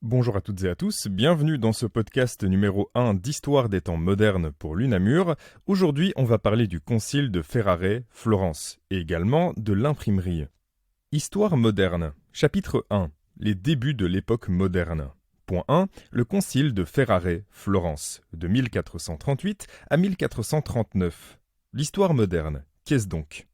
Bonjour à toutes et à tous, bienvenue dans ce podcast numéro 1 d'Histoire des temps modernes pour l'UNAMUR. Aujourd'hui, on va parler du concile de Ferrare, Florence, et également de l'imprimerie. Histoire moderne, chapitre 1, les débuts de l'époque moderne. Point 1, le concile de Ferrare, Florence, de 1438 à 1439. L'histoire moderne, qu'est-ce donc?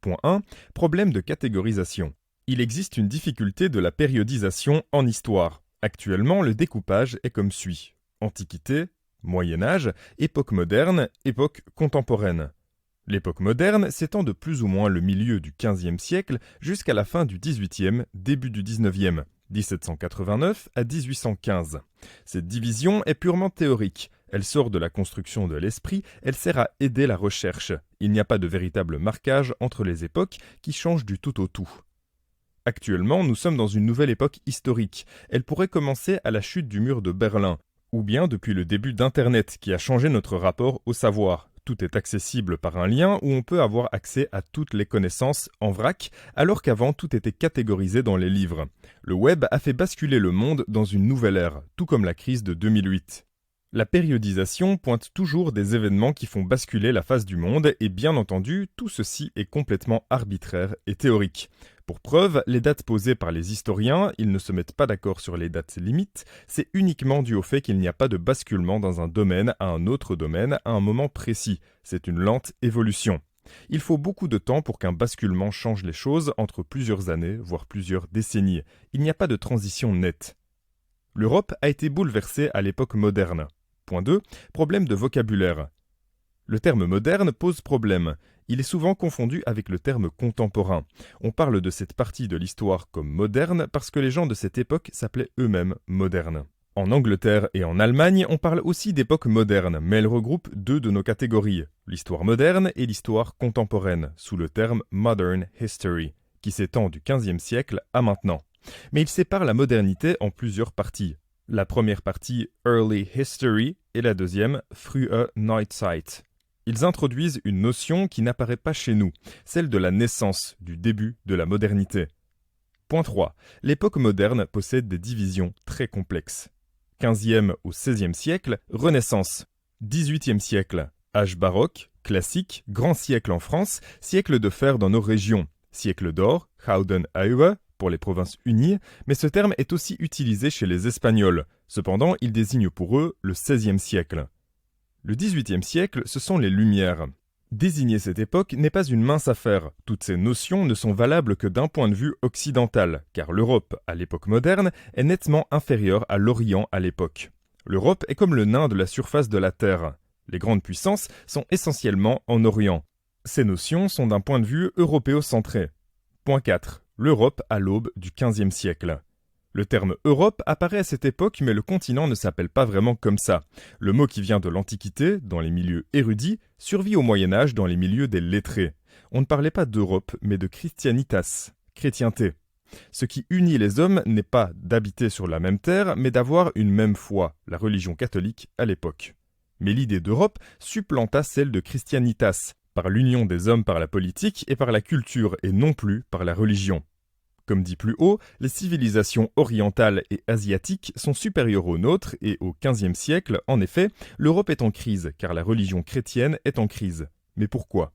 Point 1, problème de catégorisation. Il existe une difficulté de la périodisation en histoire. Actuellement, le découpage est comme suit. Antiquité, Moyen-Âge, époque moderne, époque contemporaine. L'époque moderne s'étend de plus ou moins le milieu du XVe siècle jusqu'à la fin du XVIIIe, début du XIXe, 1789 à 1815. Cette division est purement théorique. Elle sort de la construction de l'esprit, elle sert à aider la recherche. Il n'y a pas de véritable marquage entre les époques qui changent du tout au tout. Actuellement, nous sommes dans une nouvelle époque historique. Elle pourrait commencer à la chute du mur de Berlin, ou bien depuis le début d'Internet qui a changé notre rapport au savoir. Tout est accessible par un lien où on peut avoir accès à toutes les connaissances en vrac, alors qu'avant tout était catégorisé dans les livres. Le web a fait basculer le monde dans une nouvelle ère, tout comme la crise de 2008. La périodisation pointe toujours des événements qui font basculer la face du monde et bien entendu, tout ceci est complètement arbitraire et théorique. Pour preuve, les dates posées par les historiens, ils ne se mettent pas d'accord sur les dates limites, c'est uniquement dû au fait qu'il n'y a pas de basculement dans un domaine à un autre domaine à un moment précis. C'est une lente évolution. Il faut beaucoup de temps pour qu'un basculement change les choses entre plusieurs années, voire plusieurs décennies. Il n'y a pas de transition nette. L'Europe a été bouleversée à l'époque moderne. Point 2. Problème de vocabulaire. Le terme moderne pose problème. Il est souvent confondu avec le terme contemporain. On parle de cette partie de l'histoire comme moderne parce que les gens de cette époque s'appelaient eux-mêmes modernes. En Angleterre et en Allemagne, on parle aussi d'époque moderne, mais elle regroupe deux de nos catégories, l'histoire moderne et l'histoire contemporaine, sous le terme Modern History, qui s'étend du XVe siècle à maintenant. Mais il sépare la modernité en plusieurs parties. La première partie, Early History, et la deuxième, Frühe Neuzeit. Ils introduisent une notion qui n'apparaît pas chez nous, celle de la naissance, du début de la modernité. Point 3. L'époque moderne possède des divisions très complexes. 15e au 16e siècle, Renaissance. 18e siècle, âge baroque, classique, grand siècle en France, siècle de fer dans nos régions. Siècle d'or, Gouden Eeuwen, pour les provinces unies, mais ce terme est aussi utilisé chez les Espagnols. Cependant, il désigne pour eux le XVIe siècle. Le XVIIIe siècle, ce sont les Lumières. Désigner cette époque n'est pas une mince affaire. Toutes ces notions ne sont valables que d'un point de vue occidental, car l'Europe, à l'époque moderne, est nettement inférieure à l'Orient à l'époque. L'Europe est comme le nain de la surface de la Terre. Les grandes puissances sont essentiellement en Orient. Ces notions sont d'un point de vue européocentré. Point 4. L'Europe à l'aube du XVe siècle. Le terme Europe apparaît à cette époque, mais le continent ne s'appelle pas vraiment comme ça. Le mot qui vient de l'Antiquité, dans les milieux érudits, survit au Moyen-Âge dans les milieux des lettrés. On ne parlait pas d'Europe, mais de Christianitas, chrétienté. Ce qui unit les hommes n'est pas d'habiter sur la même terre, mais d'avoir une même foi, la religion catholique à l'époque. Mais l'idée d'Europe supplanta celle de Christianitas, par l'union des hommes par la politique et par la culture, et non plus par la religion. Comme dit plus haut, les civilisations orientales et asiatiques sont supérieures aux nôtres et au XVe siècle, en effet, l'Europe est en crise, car la religion chrétienne est en crise. Mais pourquoi ?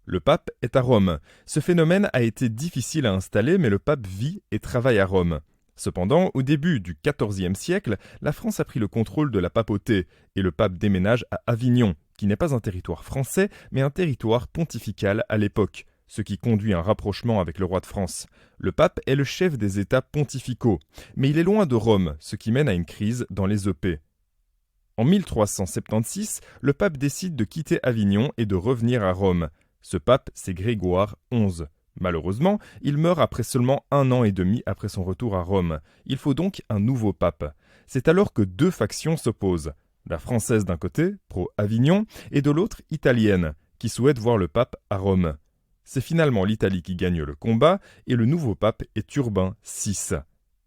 Le pape est à Rome. Ce phénomène a été difficile à installer, mais le pape vit et travaille à Rome. Cependant, au début du XIVe siècle, la France a pris le contrôle de la papauté, et le pape déménage à Avignon, qui n'est pas un territoire français, mais un territoire pontifical à l'époque, ce qui conduit à un rapprochement avec le roi de France. Le pape est le chef des États pontificaux, mais il est loin de Rome, ce qui mène à une crise dans les épées. En 1376, le pape décide de quitter Avignon et de revenir à Rome. Ce pape, c'est Grégoire XI. Malheureusement, il meurt après seulement 1 an et demi après son retour à Rome. Il faut donc un nouveau pape. C'est alors que deux factions s'opposent. La française d'un côté, pro-Avignon, et de l'autre, italienne, qui souhaite voir le pape à Rome. C'est finalement l'Italie qui gagne le combat, et le nouveau pape est Urbain VI.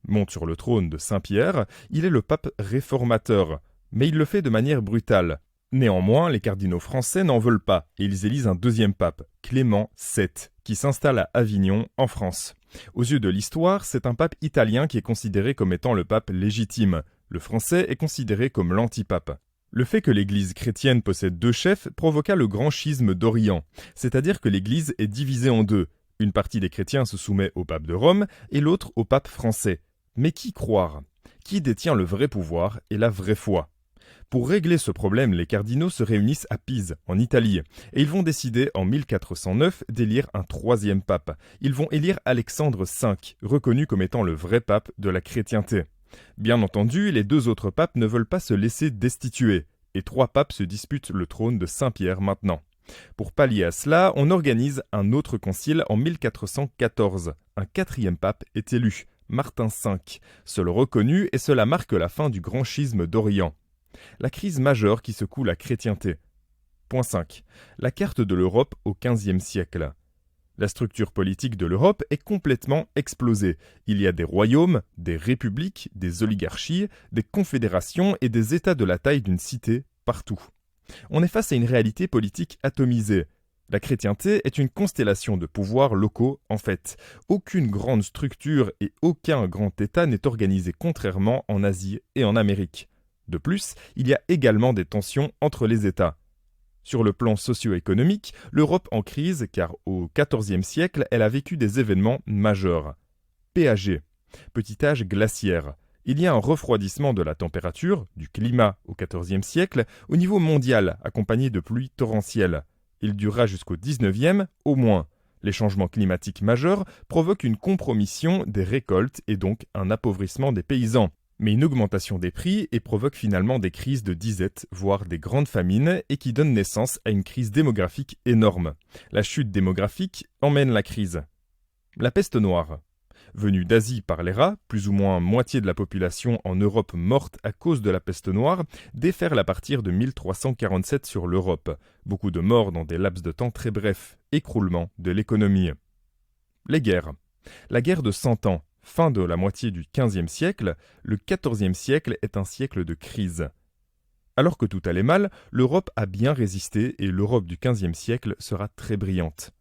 Monte sur le trône de Saint-Pierre, il est le pape réformateur, mais il le fait de manière brutale. Néanmoins, les cardinaux français n'en veulent pas, et ils élisent un deuxième pape, Clément VII, qui s'installe à Avignon, en France. Aux yeux de l'histoire, c'est un pape italien qui est considéré comme étant le pape légitime. Le français est considéré comme l'antipape. Le fait que l'Église chrétienne possède deux chefs provoqua le grand schisme d'Orient, c'est-à-dire que l'Église est divisée en deux. Une partie des chrétiens se soumet au pape de Rome et l'autre au pape français. Mais qui croire? Qui détient le vrai pouvoir et la vraie foi? Pour régler ce problème, les cardinaux se réunissent à Pise, en Italie, et ils vont décider en 1409 d'élire un troisième pape. Ils vont élire Alexandre V, reconnu comme étant le vrai pape de la chrétienté. Bien entendu, les deux autres papes ne veulent pas se laisser destituer, et trois papes se disputent le trône de Saint-Pierre maintenant. Pour pallier à cela, on organise un autre concile en 1414. Un quatrième pape est élu, Martin V, seul reconnu, et cela marque la fin du grand schisme d'Orient. La crise majeure qui secoue la chrétienté. Point 5. La carte de l'Europe au XVe siècle. La structure politique de l'Europe est complètement explosée. Il y a des royaumes, des républiques, des oligarchies, des confédérations et des États de la taille d'une cité partout. On est face à une réalité politique atomisée. La chrétienté est une constellation de pouvoirs locaux en fait. Aucune grande structure et aucun grand État n'est organisé contrairement en Asie et en Amérique. De plus, il y a également des tensions entre les États. Sur le plan socio-économique, l'Europe en crise car au XIVe siècle, elle a vécu des événements majeurs. PAG, petit âge glaciaire. Il y a un refroidissement de la température, du climat au XIVe siècle, au niveau mondial, accompagné de pluies torrentielles. Il durera jusqu'au XIXe, au moins. Les changements climatiques majeurs provoquent une compromission des récoltes et donc un appauvrissement des paysans. Mais une augmentation des prix et provoque finalement des crises de disette, voire des grandes famines, et qui donne naissance à une crise démographique énorme. La chute démographique emmène la crise. La peste noire. Venue d'Asie par les rats, plus ou moins moitié de la population en Europe morte à cause de la peste noire, déferle à partir de 1347 sur l'Europe. Beaucoup de morts dans des laps de temps très brefs. Écroulement de l'économie. Les guerres. La guerre de 100 ans. Fin de la moitié du XVe siècle, le XIVe siècle est un siècle de crise. Alors que tout allait mal, l'Europe a bien résisté et l'Europe du XVe siècle sera très brillante.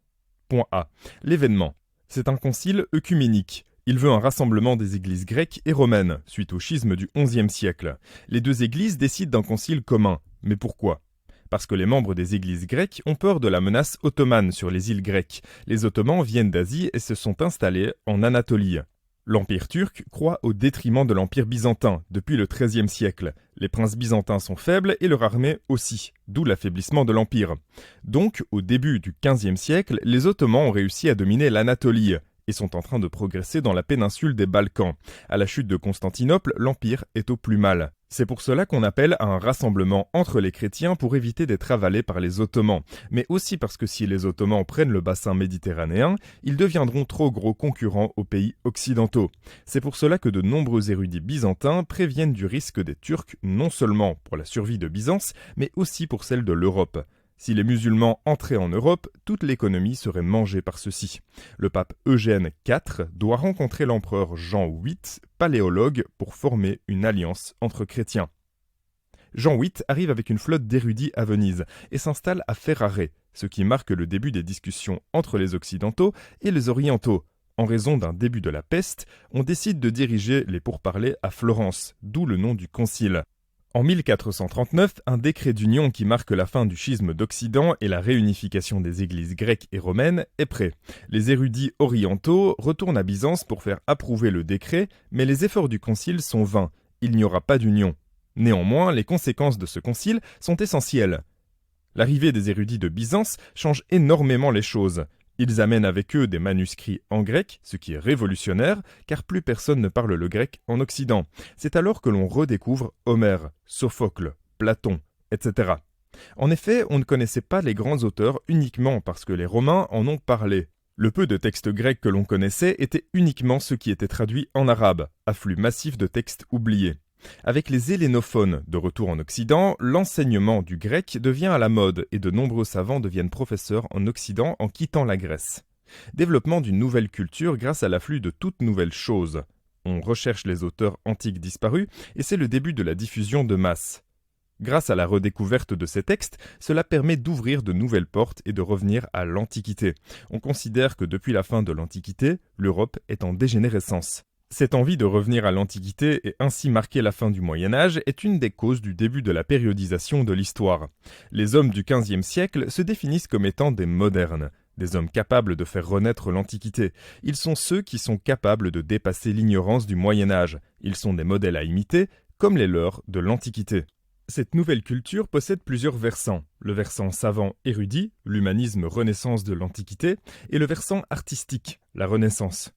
Point A. L'événement. C'est un concile œcuménique. Il veut un rassemblement des églises grecques et romaines, suite au schisme du XIe siècle. Les deux églises décident d'un concile commun. Mais pourquoi ? Parce que les membres des églises grecques ont peur de la menace ottomane sur les îles grecques. Les Ottomans viennent d'Asie et se sont installés en Anatolie. L'Empire turc croît au détriment de l'Empire byzantin depuis le XIIIe siècle. Les princes byzantins sont faibles et leur armée aussi, d'où l'affaiblissement de l'Empire. Donc, au début du XVe siècle, les Ottomans ont réussi à dominer l'Anatolie et sont en train de progresser dans la péninsule des Balkans. À la chute de Constantinople, l'Empire est au plus mal. C'est pour cela qu'on appelle à un rassemblement entre les chrétiens pour éviter d'être avalés par les Ottomans, mais aussi parce que si les Ottomans prennent le bassin méditerranéen, ils deviendront trop gros concurrents aux pays occidentaux. C'est pour cela que de nombreux érudits byzantins préviennent du risque des Turcs non seulement pour la survie de Byzance, mais aussi pour celle de l'Europe. Si les musulmans entraient en Europe, toute l'économie serait mangée par ceux-ci. Le pape Eugène IV doit rencontrer l'empereur Jean VIII, paléologue, pour former une alliance entre chrétiens. Jean VIII arrive avec une flotte d'érudits à Venise et s'installe à Ferrare, ce qui marque le début des discussions entre les Occidentaux et les Orientaux. En raison d'un début de la peste, on décide de diriger les pourparlers à Florence, d'où le nom du concile. En 1439, un décret d'union qui marque la fin du schisme d'Occident et la réunification des églises grecques et romaines est prêt. Les érudits orientaux retournent à Byzance pour faire approuver le décret, mais les efforts du concile sont vains. Il n'y aura pas d'union. Néanmoins, les conséquences de ce concile sont essentielles. L'arrivée des érudits de Byzance change énormément les choses. Ils amènent avec eux des manuscrits en grec, ce qui est révolutionnaire, car plus personne ne parle le grec en Occident. C'est alors que l'on redécouvre Homère, Sophocle, Platon, etc. En effet, on ne connaissait pas les grands auteurs uniquement parce que les Romains en ont parlé. Le peu de textes grecs que l'on connaissait étaient uniquement ceux qui étaient traduits en arabe, afflux massif de textes oubliés. Avec les hellénophones de retour en Occident, l'enseignement du grec devient à la mode et de nombreux savants deviennent professeurs en Occident en quittant la Grèce. Développement d'une nouvelle culture grâce à l'afflux de toutes nouvelles choses. On recherche les auteurs antiques disparus et c'est le début de la diffusion de masse. Grâce à la redécouverte de ces textes, cela permet d'ouvrir de nouvelles portes et de revenir à l'Antiquité. On considère que depuis la fin de l'Antiquité, l'Europe est en dégénérescence. Cette envie de revenir à l'Antiquité et ainsi marquer la fin du Moyen Âge est une des causes du début de la périodisation de l'histoire. Les hommes du XVe siècle se définissent comme étant des modernes, des hommes capables de faire renaître l'Antiquité. Ils sont ceux qui sont capables de dépasser l'ignorance du Moyen Âge. Ils sont des modèles à imiter, comme les leurs de l'Antiquité. Cette nouvelle culture possède plusieurs versants. Le versant savant érudit, l'humanisme renaissance de l'Antiquité, et le versant artistique, la Renaissance.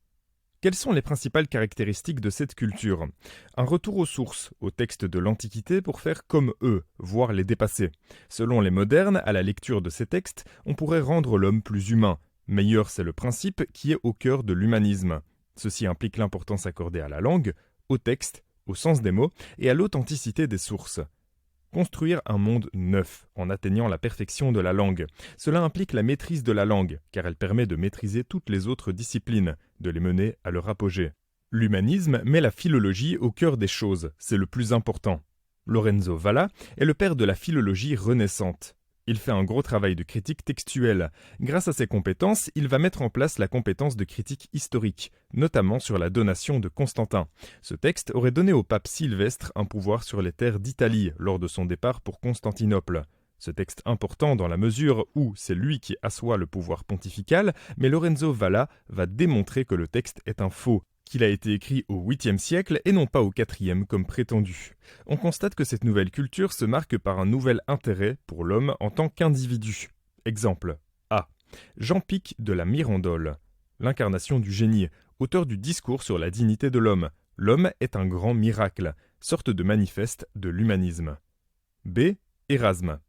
Quelles sont les principales caractéristiques de cette culture? Un retour aux sources, aux textes de l'Antiquité pour faire comme eux, voire les dépasser. Selon les modernes, à la lecture de ces textes, on pourrait rendre l'homme plus humain. Meilleur, c'est le principe qui est au cœur de l'humanisme. Ceci implique l'importance accordée à la langue, au texte, au sens des mots et à l'authenticité des sources. Construire un monde neuf, en atteignant la perfection de la langue. Cela implique la maîtrise de la langue, car elle permet de maîtriser toutes les autres disciplines, de les mener à leur apogée. L'humanisme met la philologie au cœur des choses, c'est le plus important. Lorenzo Valla est le père de la philologie renaissante. Il fait un gros travail de critique textuelle. Grâce à ses compétences, il va mettre en place la compétence de critique historique, notamment sur la donation de Constantin. Ce texte aurait donné au pape Sylvestre un pouvoir sur les terres d'Italie lors de son départ pour Constantinople. Ce texte important dans la mesure où c'est lui qui assoit le pouvoir pontifical, mais Lorenzo Valla va démontrer que le texte est un faux, qu'il a été écrit au 8e siècle et non pas au 4e comme prétendu. On constate que cette nouvelle culture se marque par un nouvel intérêt pour l'homme en tant qu'individu. Exemple A. Jean Pic de la Mirandole, l'incarnation du génie, auteur du discours sur la dignité de l'homme. L'homme est un grand miracle, sorte de manifeste de l'humanisme. B. Érasme.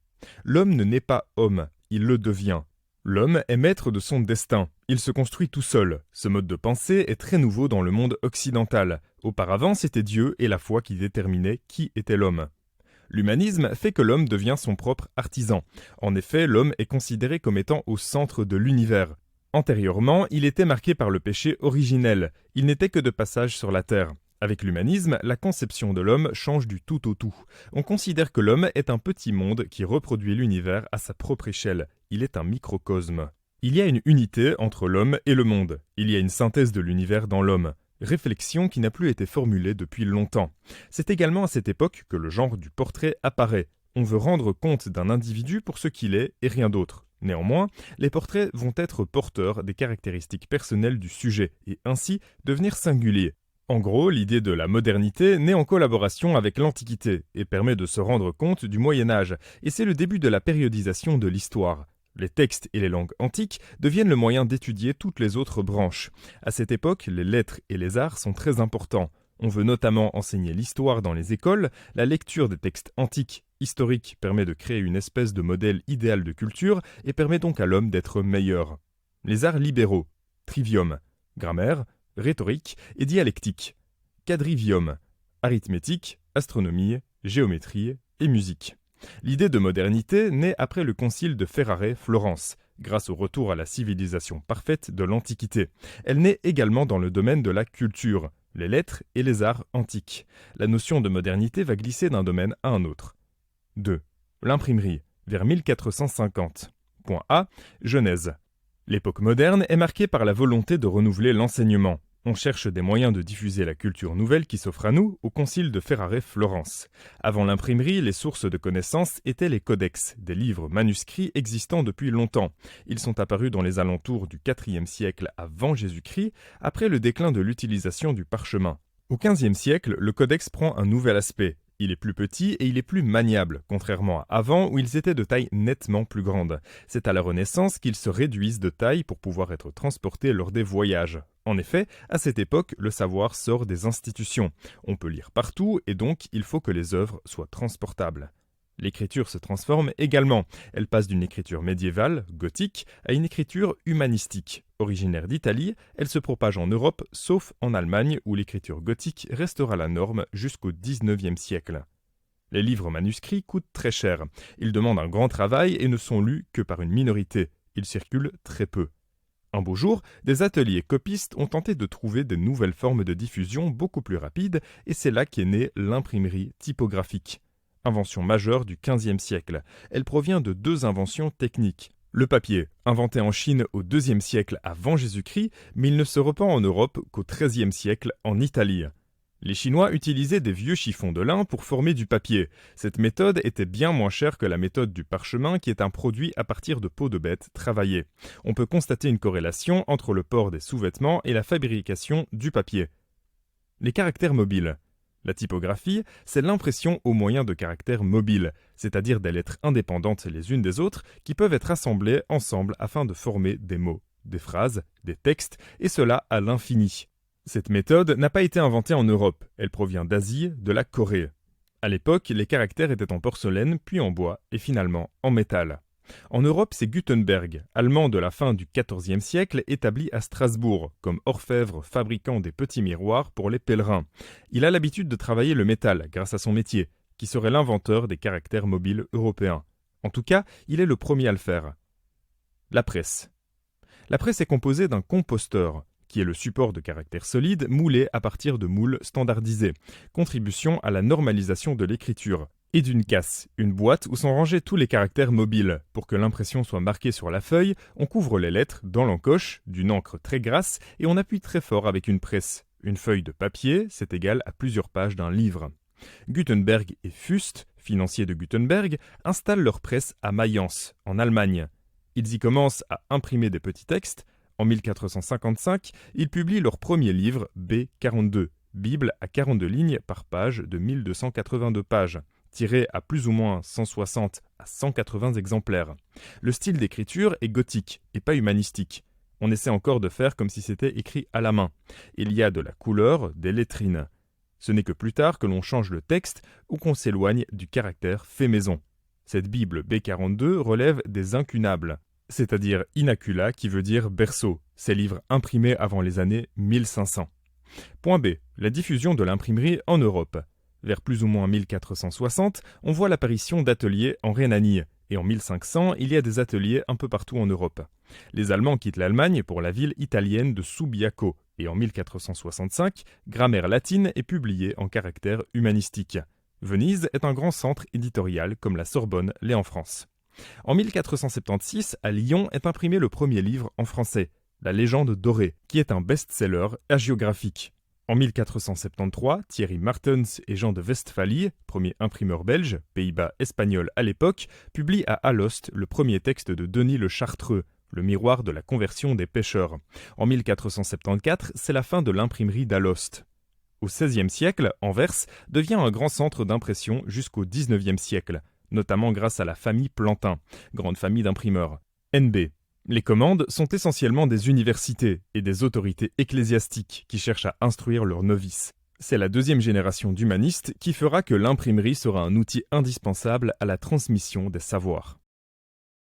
L'homme ne naît pas homme, il le devient. L'homme est maître de son destin, il se construit tout seul. Ce mode de pensée est très nouveau dans le monde occidental. Auparavant, c'était Dieu et la foi qui déterminaient qui était l'homme. L'humanisme fait que l'homme devient son propre artisan. En effet, l'homme est considéré comme étant au centre de l'univers. Antérieurement, il était marqué par le péché originel, il n'était que de passage sur la terre. Avec l'humanisme, la conception de l'homme change du tout au tout. On considère que l'homme est un petit monde qui reproduit l'univers à sa propre échelle. Il est un microcosme. Il y a une unité entre l'homme et le monde. Il y a une synthèse de l'univers dans l'homme. Réflexion qui n'a plus été formulée depuis longtemps. C'est également à cette époque que le genre du portrait apparaît. On veut rendre compte d'un individu pour ce qu'il est et rien d'autre. Néanmoins, les portraits vont être porteurs des caractéristiques personnelles du sujet et ainsi devenir singuliers. En gros, l'idée de la modernité naît en collaboration avec l'Antiquité et permet de se rendre compte du Moyen Âge, et c'est le début de la périodisation de l'histoire. Les textes et les langues antiques deviennent le moyen d'étudier toutes les autres branches. À cette époque, les lettres et les arts sont très importants. On veut notamment enseigner l'histoire dans les écoles, la lecture des textes antiques, historiques permet de créer une espèce de modèle idéal de culture et permet donc à l'homme d'être meilleur. Les arts libéraux, trivium, grammaire, rhétorique et dialectique, quadrivium, arithmétique, astronomie, géométrie et musique. L'idée de modernité naît après le concile de Ferrare-Florence, grâce au retour à la civilisation parfaite de l'Antiquité. Elle naît également dans le domaine de la culture, les lettres et les arts antiques. La notion de modernité va glisser d'un domaine à un autre. 2. L'imprimerie, vers 1450. Point A. Genèse. L'époque moderne est marquée par la volonté de renouveler l'enseignement. On cherche des moyens de diffuser la culture nouvelle qui s'offre à nous au concile de Ferrare-Florence. Avant l'imprimerie, les sources de connaissances étaient les codex, des livres manuscrits existant depuis longtemps. Ils sont apparus dans les alentours du IVe siècle avant Jésus-Christ, après le déclin de l'utilisation du parchemin. Au XVe siècle, le codex prend un nouvel aspect. Il est plus petit et il est plus maniable, contrairement à avant où ils étaient de taille nettement plus grande. C'est à la Renaissance qu'ils se réduisent de taille pour pouvoir être transportés lors des voyages. En effet, à cette époque, le savoir sort des institutions. On peut lire partout et donc il faut que les œuvres soient transportables. L'écriture se transforme également. Elle passe d'une écriture médiévale, gothique, à une écriture humanistique. Originaire d'Italie, elle se propage en Europe, sauf en Allemagne où l'écriture gothique restera la norme jusqu'au XIXe siècle. Les livres manuscrits coûtent très cher. Ils demandent un grand travail et ne sont lus que par une minorité. Ils circulent très peu. Un beau jour, des ateliers copistes ont tenté de trouver de nouvelles formes de diffusion beaucoup plus rapides et c'est là qu'est née l'imprimerie typographique. invention majeure du XVe siècle. Elle provient de deux inventions techniques. Le papier, inventé en Chine au IIe siècle avant Jésus-Christ, mais il ne se repent en Europe qu'au XIIIe siècle en Italie. Les Chinois utilisaient des vieux chiffons de lin pour former du papier. Cette méthode était bien moins chère que la méthode du parchemin qui est un produit à partir de peau de bête travaillée. On peut constater une corrélation entre le port des sous-vêtements et la fabrication du papier. Les caractères mobiles. La typographie, c'est l'impression au moyen de caractères mobiles, c'est-à-dire des lettres indépendantes les unes des autres qui peuvent être assemblées ensemble afin de former des mots, des phrases, des textes, et cela à l'infini. Cette méthode n'a pas été inventée en Europe, elle provient d'Asie, de la Corée. À l'époque, les caractères étaient en porcelaine, puis en bois, et finalement en métal. En Europe, c'est Gutenberg, allemand de la fin du XIVe siècle, établi à Strasbourg, comme orfèvre fabriquant des petits miroirs pour les pèlerins. Il a l'habitude de travailler le métal, grâce à son métier, qui serait l'inventeur des caractères mobiles européens. En tout cas, il est le premier à le faire. La presse. La presse est composée d'un composteur, qui est le support de caractères solides moulés à partir de moules standardisés, contribution à la normalisation de l'écriture, et d'une casse, une boîte où sont rangés tous les caractères mobiles. Pour que l'impression soit marquée sur la feuille, on couvre les lettres dans l'encoche, d'une encre très grasse, et on appuie très fort avec une presse. Une feuille de papier, c'est égal à plusieurs pages d'un livre. Gutenberg et Fust, financiers de Gutenberg, installent leur presse à Mayence, en Allemagne. Ils y commencent à imprimer des petits textes. En 1455, ils publient leur premier livre, B42, Bible à 42 lignes par page de 1282 pages, tiré à plus ou moins 160 à 180 exemplaires. Le style d'écriture est gothique et pas humanistique. On essaie encore de faire comme si c'était écrit à la main. Il y a de la couleur, des lettrines. Ce n'est que plus tard que l'on change le texte ou qu'on s'éloigne du caractère fait maison. Cette Bible B42 relève des incunables, c'est-à-dire inacula qui veut dire berceau, ces livres imprimés avant les années 1500. Point B. La diffusion de l'imprimerie en Europe. Vers plus ou moins 1460, on voit l'apparition d'ateliers en Rhénanie, et en 1500, il y a des ateliers un peu partout en Europe. Les Allemands quittent l'Allemagne pour la ville italienne de Subiaco, et en 1465, Grammaire latine est publiée en caractère humanistique. Venise est un grand centre éditorial comme la Sorbonne l'est en France. En 1476, à Lyon est imprimé le premier livre en français, La Légende dorée, qui est un best-seller hagiographique. En 1473, Thierry Martens et Jean de Westphalie, premier imprimeur belge, Pays-Bas espagnol à l'époque, publient à Alost le premier texte de Denis le Chartreux, le miroir de la conversion des pêcheurs. En 1474, c'est la fin de l'imprimerie d'Alost. Au XVIe siècle, Anvers devient un grand centre d'impression jusqu'au XIXe siècle, notamment grâce à la famille Plantin, grande famille d'imprimeurs. NB. Les commandes sont essentiellement des universités et des autorités ecclésiastiques qui cherchent à instruire leurs novices. C'est la deuxième génération d'humanistes qui fera que l'imprimerie sera un outil indispensable à la transmission des savoirs.